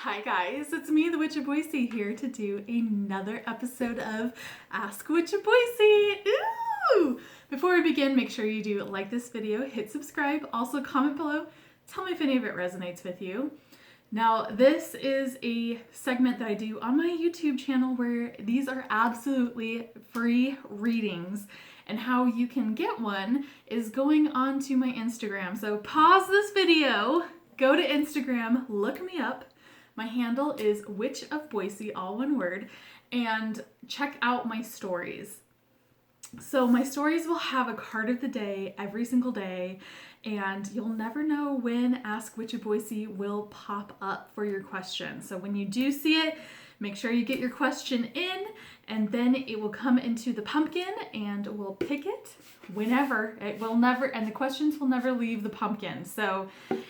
Hi guys, it's me, the Witch of Boise, here to do another episode of Ask Witch of Boise. Ooh! Before we begin, make sure you do like this video, hit subscribe, also comment below, tell me if any of it resonates with you. Now, this is a segment that I do on my YouTube channel where these are absolutely free readings, and how you can get one is going on to my Instagram. So pause this video, go to Instagram, look me up. My handle is Witch of Boise, all one word, and check out my stories. So my stories will have a card of the day every single day, and you'll never know when Ask Witch of Boise will pop up for your question. So when you do see it, make sure you get your question in, and then it will come into the pumpkin and we'll pick it whenever. It will never, and the questions will never leave the pumpkin. So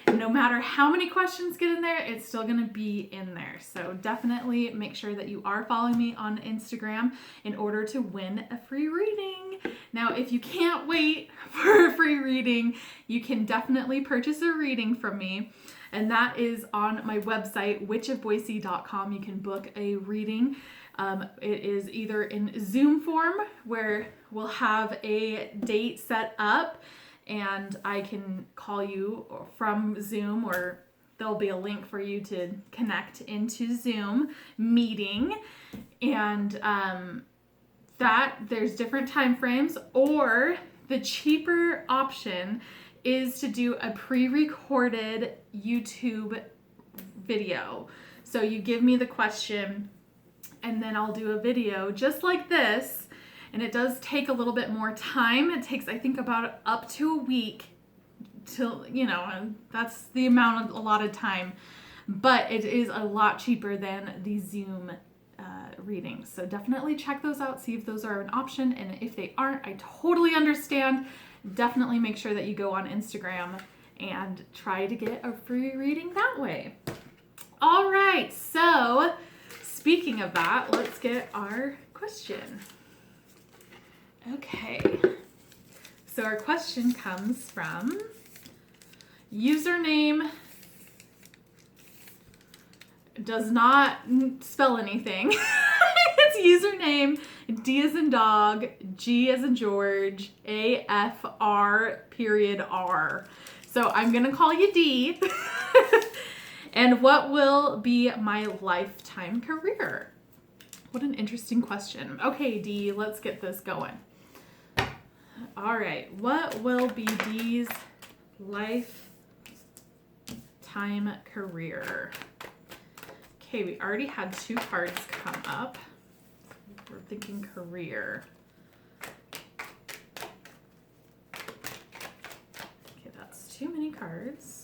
no matter how many questions get in there, it's still gonna be in there. So definitely make sure that you are following me on Instagram in order to win a free reading. Now, if you can't wait for a free reading, you can definitely purchase a reading from me. And that is on my website, witchofboise.com. You can book a reading. It is either in Zoom form, where we'll have a date set up and I can call you from Zoom, or there'll be a link for you to connect into Zoom meeting. And that there's different time frames, or the cheaper option is to do a pre-recorded YouTube video. So you give me the question and then I'll do a video just like this. And it does take a little bit more time. It takes, I think, about up to a week till, that's the amount of allotted time. But it is a lot cheaper than the Zoom readings. So definitely check those out, see if those are an option. And if they aren't, I totally understand. Definitely make sure that you go on Instagram and try to get a free reading that way. All right, so speaking of that, let's get our question. Okay, so our question comes from username does not spell anything. It's username D as in dog, G as in George, AFR.R. So I'm gonna call you D. And what will be my lifetime career? What an interesting question. Okay, D, let's get this going. All right, what will be D's lifetime career? Okay, we already had 2 cards come up. We're thinking career. Okay, that's too many cards.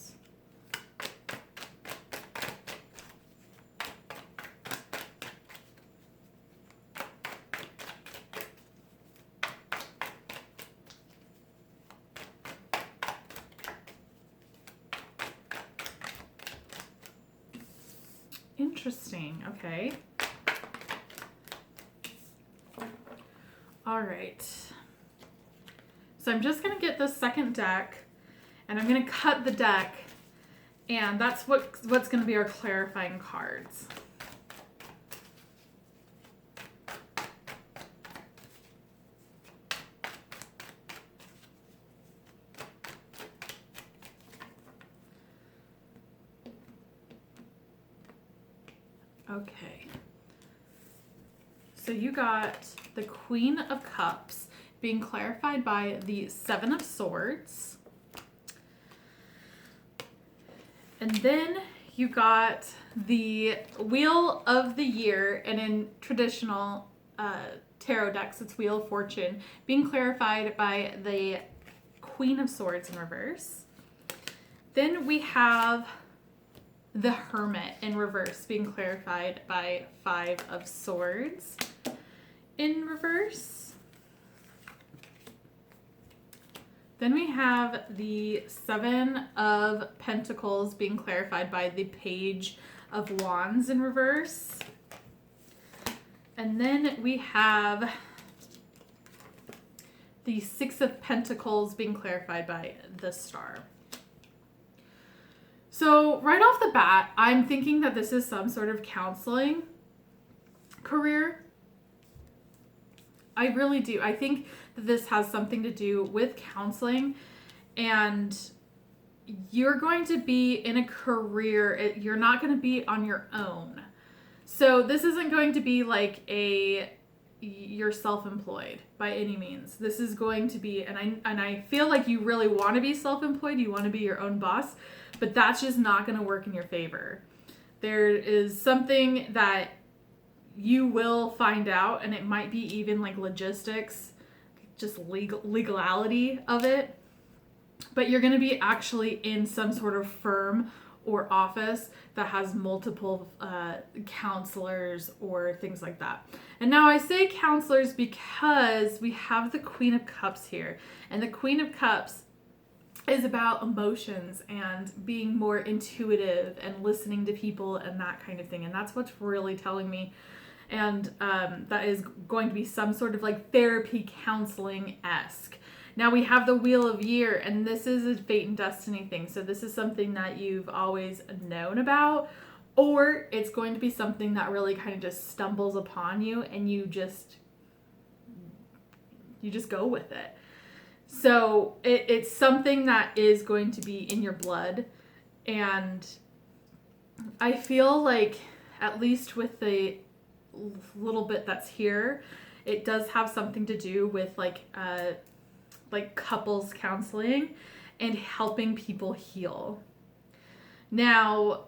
Interesting, okay. All right. So I'm just gonna get this second deck and I'm gonna cut the deck, and that's what's gonna be our clarifying cards. Okay, so you got the Queen of Cups being clarified by the 7 of Swords. And then you got the Wheel of the Year, and in traditional tarot decks, it's Wheel of Fortune, being clarified by the Queen of Swords in reverse. Then we have the Hermit in reverse being clarified by 5 of Swords in reverse. Then we have the 7 of Pentacles being clarified by the Page of Wands in reverse. And then we have the 6 of Pentacles being clarified by the Star. So right off the bat, I'm thinking that this is some sort of counseling career. I really do. I think that this has something to do with counseling, and you're going to be in a career, you're not going to be on your own. So this isn't going to be like you're self-employed by any means. This is going to be, and I feel like you really want to be self-employed, you want to be your own boss, but that's just not going to work in your favor. There is something that you will find out, and it might be even like logistics, just legality of it, but you're going to be actually in some sort of firm or office that has multiple counselors or things like that. And now I say counselors because we have the Queen of Cups here, and the Queen of Cups is about emotions and being more intuitive and listening to people and that kind of thing. And that's what's really telling me. And that is going to be some sort of like therapy counseling-esque. Now we have the Wheel of Year, and this is a fate and destiny thing. So this is something that you've always known about, or it's going to be something that really kind of just stumbles upon you and you just go with it. So it's something that is going to be in your blood. And I feel like, at least with the little bit that's here, it does have something to do with like couples counseling and helping people heal. Now,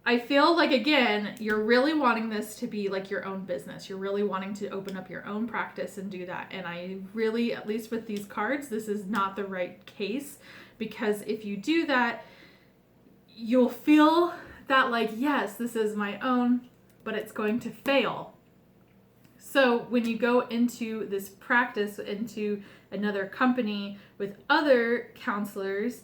I feel like, again, you're really wanting this to be like your own business. You're really wanting to open up your own practice and do that. And I really, at least with these cards, this is not the right case, because if you do that, you'll feel that like, yes, this is my own, but it's going to fail. So when you go into this practice, into another company with other counselors,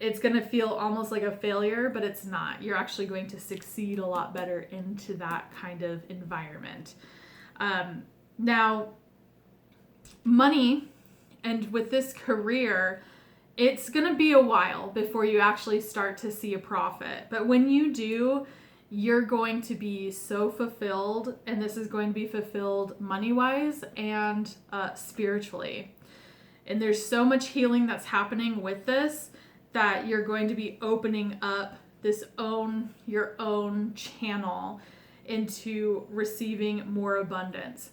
it's going to feel almost like a failure, but it's not. You're actually going to succeed a lot better into that kind of environment. Now, money, and with this career, it's going to be a while before you actually start to see a profit. But when you do, you're going to be so fulfilled, and this is going to be fulfilled money-wise and spiritually. And there's so much healing that's happening with this that you're going to be opening up your own channel into receiving more abundance.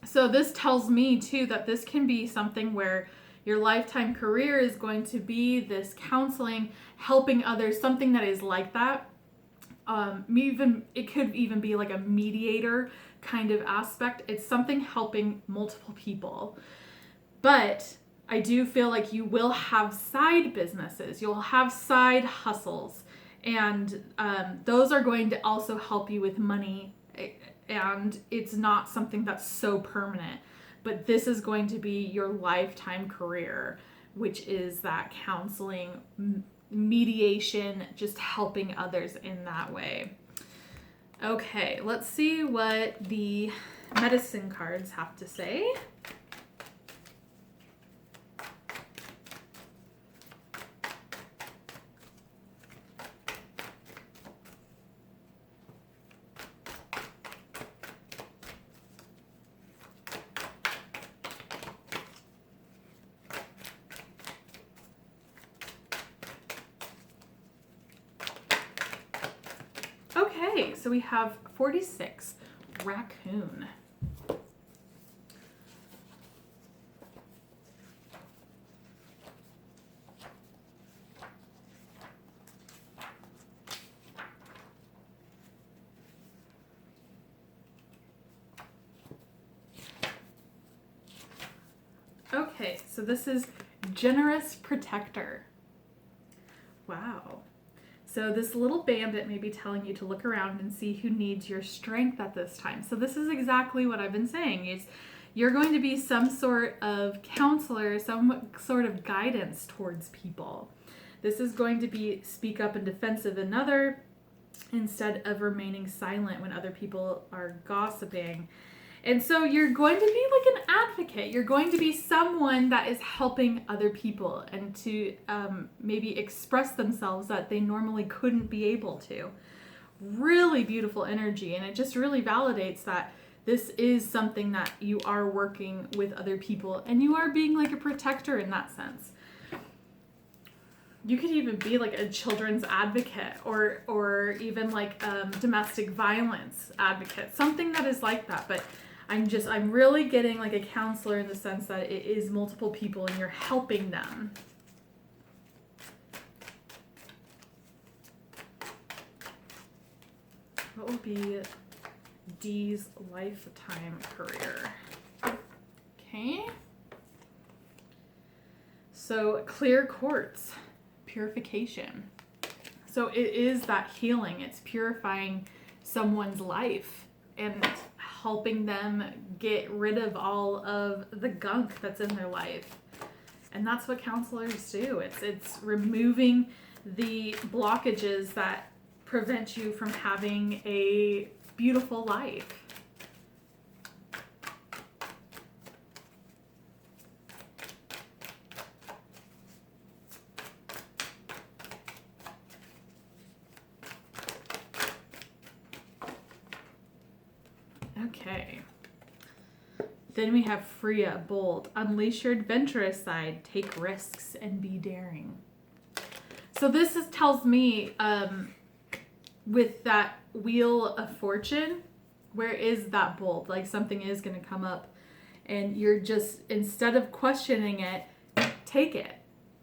So this tells me too that this can be something where your lifetime career is going to be this counseling, helping others, something that is like that. It could even be like a mediator kind of aspect. It's something helping multiple people. But I do feel like you will have side businesses. You'll have side hustles. And those are going to also help you with money. And it's not something that's so permanent. But this is going to be your lifetime career, which is that counseling, mediation, just helping others in that way. Okay, let's see what the medicine cards have to say. Okay, so we have 46, raccoon. Okay, so this is generous protector. Wow. So this little bandit may be telling you to look around and see who needs your strength at this time. So this is exactly what I've been saying, is you're going to be some sort of counselor, some sort of guidance towards people. This is going to be speak up in defense of another instead of remaining silent when other people are gossiping. And so you're going to be like an advocate. You're going to be someone that is helping other people and to maybe express themselves that they normally couldn't be able to. Really beautiful energy. And it just really validates that this is something that you are working with other people and you are being like a protector in that sense. You could even be like a children's advocate or even like domestic violence advocate, something that is like that. But I'm really getting like a counselor in the sense that it is multiple people and you're helping them. What would be D's lifetime career? Okay. So clear quartz, purification. So it is that healing. It's purifying someone's life and helping them get rid of all of the gunk that's in their life. And that's what counselors do. It's removing the blockages that prevent you from having a beautiful life. Okay. Then we have Freya, bold. Unleash your adventurous side. Take risks and be daring. So this tells me with that Wheel of Fortune, where is that bold? Like something is going to come up and you're just, instead of questioning it, take it.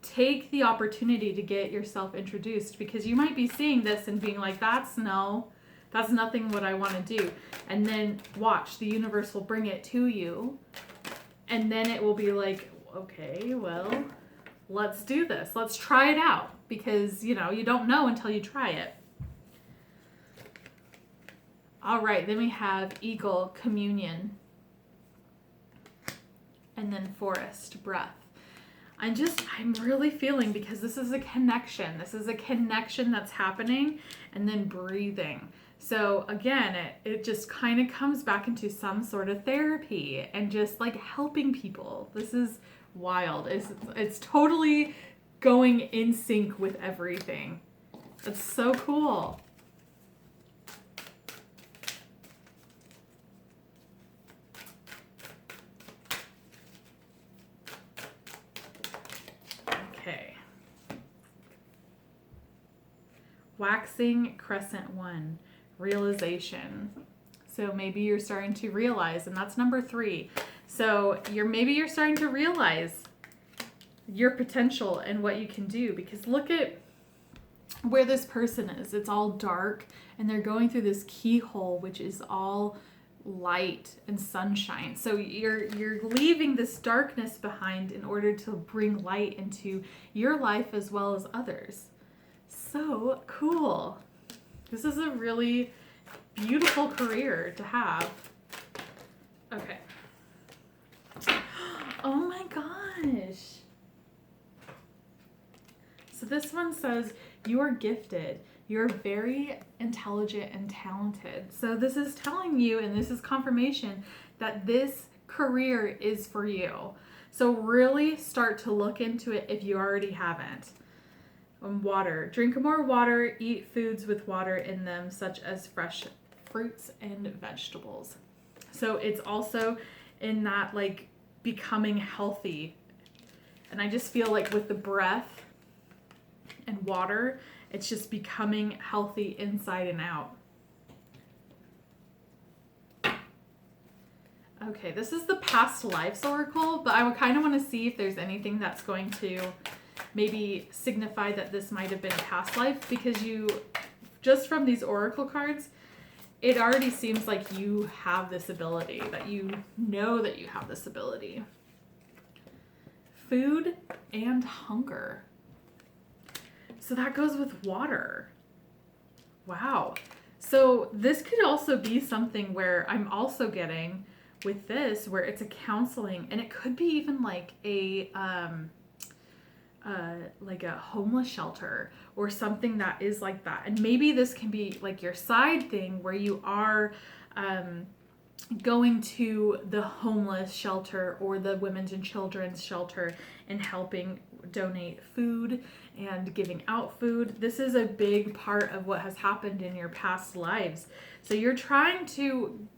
Take the opportunity to get yourself introduced, because you might be seeing this and being like, that's nothing what I want to do. And then watch, the universe will bring it to you. And then it will be like, okay, well, let's do this. Let's try it out. Because, you don't know until you try it. All right, then we have Eagle, communion. And then Forest, breath. I'm really feeling, because this is a connection. This is a connection that's happening, and then breathing. So again, it just kind of comes back into some sort of therapy and just like helping people. This is wild. It's totally going in sync with everything. It's so cool. Okay. Waxing crescent 1. Realization. So maybe you're starting to realize, and that's number 3. So maybe you're starting to realize your potential and what you can do, because look at where this person is. It's all dark and they're going through this keyhole, which is all light and sunshine. So you're leaving this darkness behind in order to bring light into your life as well as others. So cool. This is a really beautiful career to have. Okay. Oh my gosh. So this one says, you are gifted. You're very intelligent and talented. So this is telling you, and this is confirmation, that this career is for you. So really start to look into it if you already haven't. Water. Drink more water. Eat foods with water in them, such as fresh fruits and vegetables. So it's also in that like becoming healthy. And I just feel like with the breath and water, it's just becoming healthy inside and out. Okay, this is the past lives oracle, but I would kind of want to see if there's anything that's going to maybe signify that this might have been a past life, because just from these oracle cards, it already seems like you have this ability, that you know that you have this ability. Food and hunger. So that goes with water. Wow. So this could also be something where I'm also getting with this, where it's a counseling, and it could be even like a homeless shelter or something that is like that. And maybe this can be like your side thing where you are going to the homeless shelter or the women's and children's shelter and helping donate food and giving out food. This is a big part of what has happened in your past lives. So you're trying to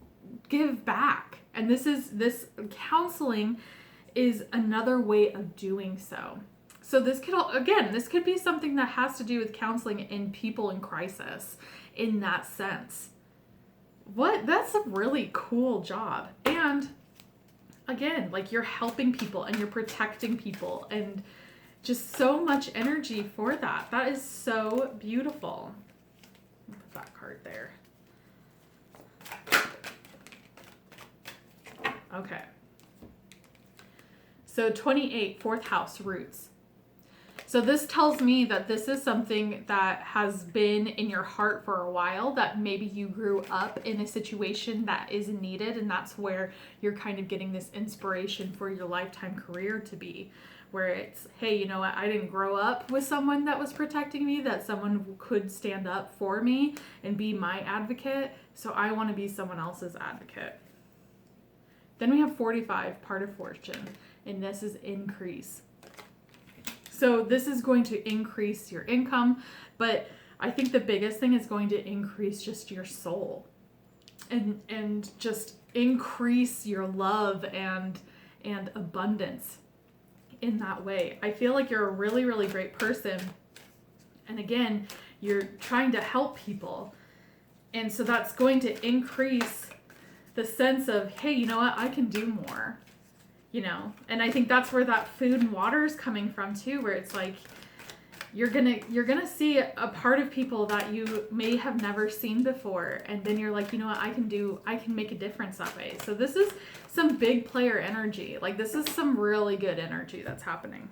give back. And this counseling is another way of doing so. So this could be something that has to do with counseling in people in crisis in that sense. That's a really cool job. And again, like, you're helping people and you're protecting people and just so much energy for that. That is so beautiful. I'll put that card there. Okay. So 28, fourth house, roots. So this tells me that this is something that has been in your heart for a while, that maybe you grew up in a situation that is needed, and that's where you're kind of getting this inspiration for your lifetime career to be, where it's, hey, you know what, I didn't grow up with someone that was protecting me, that someone could stand up for me and be my advocate, so I want to be someone else's advocate. Then we have 45, part of fortune, and this is increase. So this is going to increase your income, but I think the biggest thing is going to increase just your soul and just increase your love and abundance in that way. I feel like you're a really, really great person. And again, you're trying to help people. And so that's going to increase the sense of, hey, you know what, I can do more. You know, and I think that's where that food and water is coming from too, where it's like you're gonna see a part of people that you may have never seen before, and then you're like, you know what, I can make a difference that way. So this is some big player energy. Like, this is some really good energy that's happening.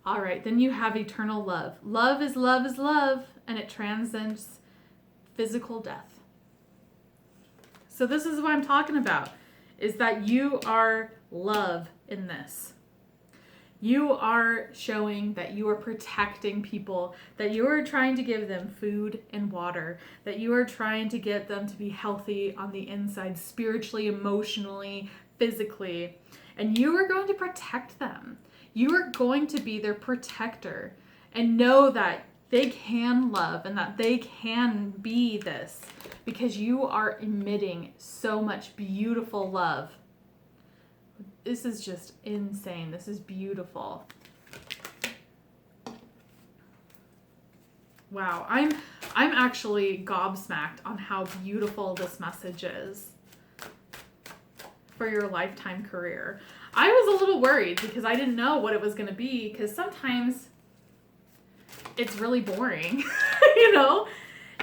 All right, then you have eternal love. Love is love is love, and it transcends physical death. So this is what I'm talking about. Is that you are love in this. You are showing that you are protecting people, that you are trying to give them food and water, that you are trying to get them to be healthy on the inside, spiritually, emotionally, physically, and you are going to protect them. You are going to be their protector and know that they can love and that they can be this, because you are emitting so much beautiful love. This is just insane. This is beautiful. Wow, I'm actually gobsmacked on how beautiful this message is for your lifetime career. I was a little worried because I didn't know what it was going to be, because sometimes it's really boring, you know?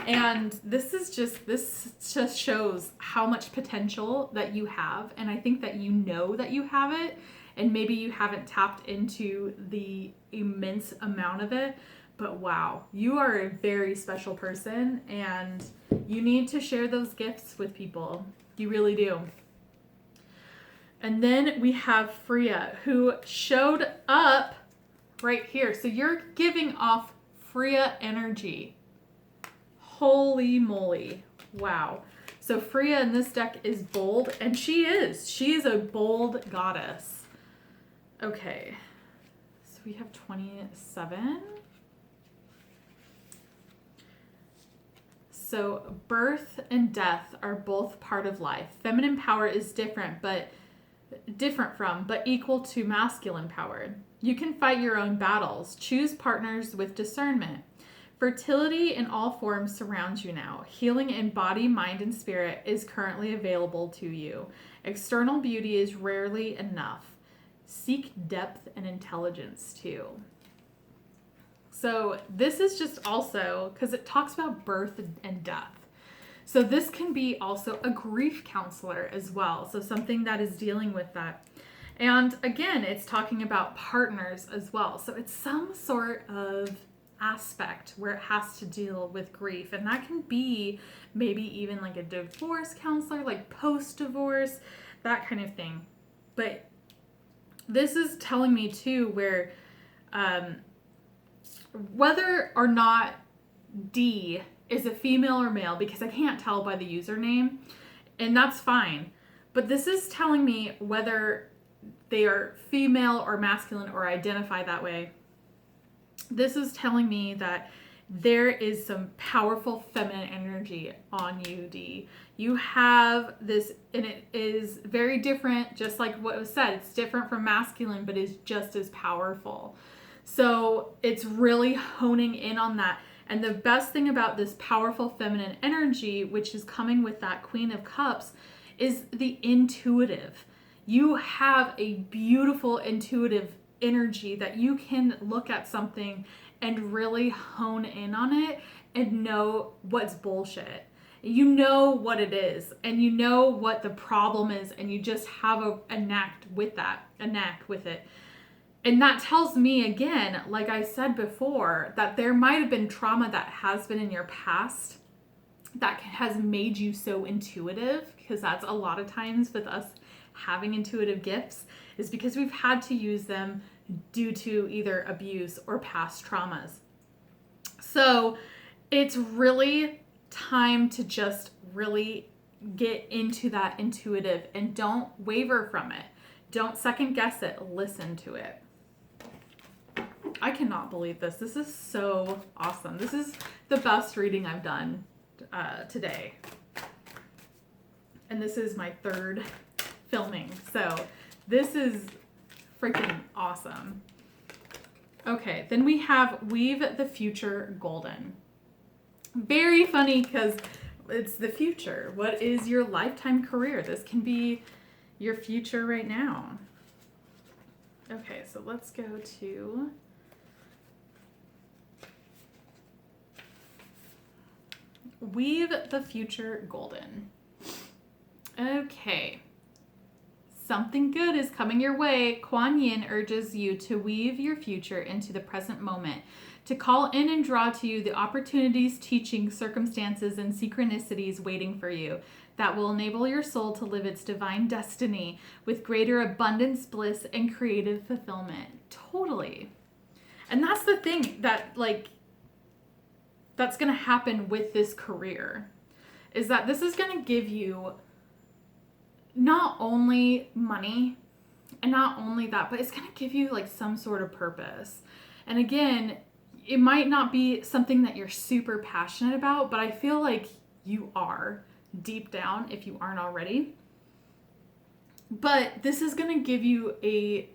And this just shows how much potential that you have. And I think that you know that you have it, and maybe you haven't tapped into the immense amount of it, but wow, you are a very special person, and you need to share those gifts with people. You really do. And then we have Freya, who showed up right here. So you're giving off Freya energy. Holy moly. Wow. So Freya in this deck is bold, and she is a bold goddess. Okay. So we have 27. So birth and death are both part of life. Feminine power is different from, but equal to masculine power. You can fight your own battles. Choose partners with discernment. Fertility in all forms surrounds you now. Healing in body, mind, and spirit is currently available to you. External beauty is rarely enough. Seek depth and intelligence too. So this is just also, because it talks about birth and death. So this can be also a grief counselor as well. So something that is dealing with that. And again, it's talking about partners as well. So it's some sort of aspect where it has to deal with grief, and that can be maybe even like a divorce counselor, like post-divorce, that kind of thing. But this is telling me too where whether or not D is a female or male, because I can't tell by the username, And that's fine. But this is telling me whether they are female or masculine or identify that way. This is telling me that there is some powerful feminine energy on you, D. You have this, and it is very different, just like what was said. It's different from masculine, but is just as powerful. So it's really honing in on that. And the best thing about this powerful feminine energy, which is coming with that Queen of Cups, is the intuitive. You have a beautiful intuitive energy that you can look at something and really hone in on it and know what's bullshit. You know what it is, and you know what the problem is, and you just have a knack with it. And that tells me, again, like I said before, that there might have been trauma that has been in your past that has made you so intuitive, because that's a lot of times with us having intuitive gifts, is because we've had to use them due to either abuse or past traumas. So it's really time to just really get into that intuitive and don't waver from it. Don't second guess it. Listen to it. I cannot believe this. This is so awesome. This is the best reading I've done today. And this is my third filming. So this is freaking awesome. Okay, then we have Weave the Future Golden. Very funny because it's the future. What is your lifetime career? This can be your future right now. Okay, so let's go to Weave the Future Golden. Okay. Something good is coming your way. Kuan urges you to weave your future into the present moment, to call in and draw to you the opportunities, teachings, circumstances, and synchronicities waiting for you that will enable your soul to live its divine destiny with greater abundance, bliss, and creative fulfillment. Totally. And that's the thing that, like, that's going to happen with this career, is that this is going to give you not only money and not only that, but it's going to give you like some sort of purpose. And again, it might not be something that you're super passionate about, but I feel like you are deep down if you aren't already. But this is going to give you a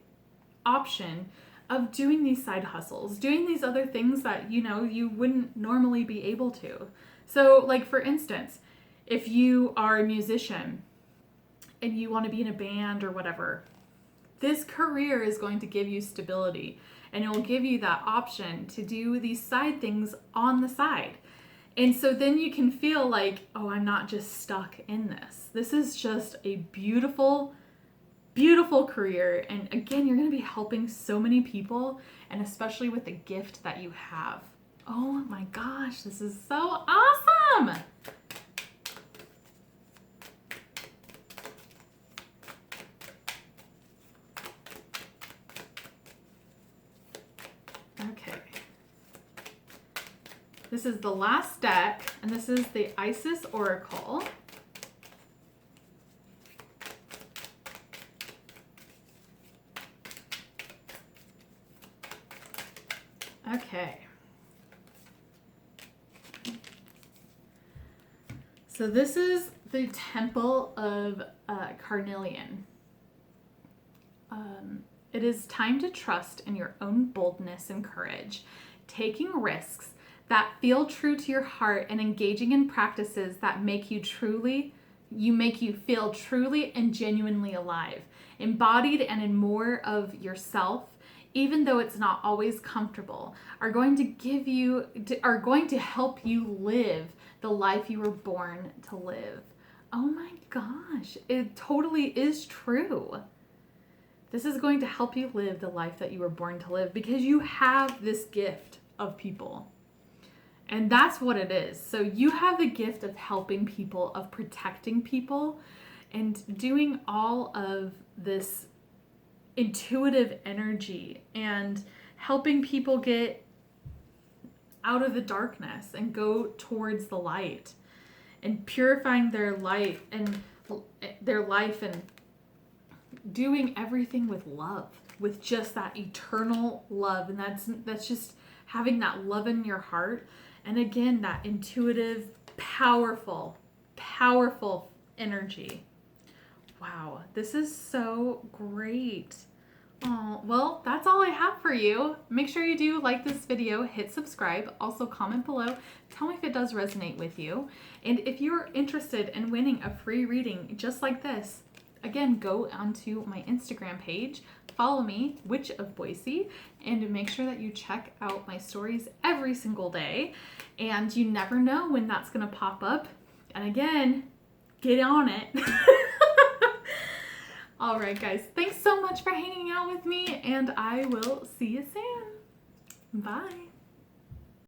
option of doing these side hustles, doing these other things that, you know, you wouldn't normally be able to. So like, for instance, if you are a musician and you want to be in a band or whatever, this career is going to give you stability, and it will give you that option to do these side things on the side. And so then you can feel like, oh, I'm not just stuck in this. This is just a beautiful, beautiful career. And again, you're going to be helping so many people, and especially with the gift that you have. Oh my gosh, this is so awesome. Okay. This is the last deck, and this is the Isis Oracle. Okay. So this is the Temple of Carnelian. It is time to trust in your own boldness and courage, taking risks that feel true to your heart and engaging in practices that make you feel truly and genuinely alive, embodied and in more of yourself, even though it's not always comfortable, are going to help you live the life you were born to live. Oh my gosh, it totally is true. This is going to help you live the life that you were born to live because you have this gift of people. And that's what it is. So you have the gift of helping people, of protecting people, and doing all of this intuitive energy and helping people get out of the darkness and go towards the light and purifying their light and their life and doing everything with love, with just that eternal love. And that's just having that love in your heart. And again, that intuitive, powerful energy. Wow, this is so great. Oh, well, that's all I have for you. Make sure you do like this video, hit subscribe, also comment below. Tell me if it does resonate with you. And if you're interested in winning a free reading just like this, again, go onto my Instagram page, follow me, Witch of Boise, and make sure that you check out my stories every single day. And you never know when that's going to pop up. And again, get on it. All right, guys, thanks so much for hanging out with me, and I will see you soon. Bye.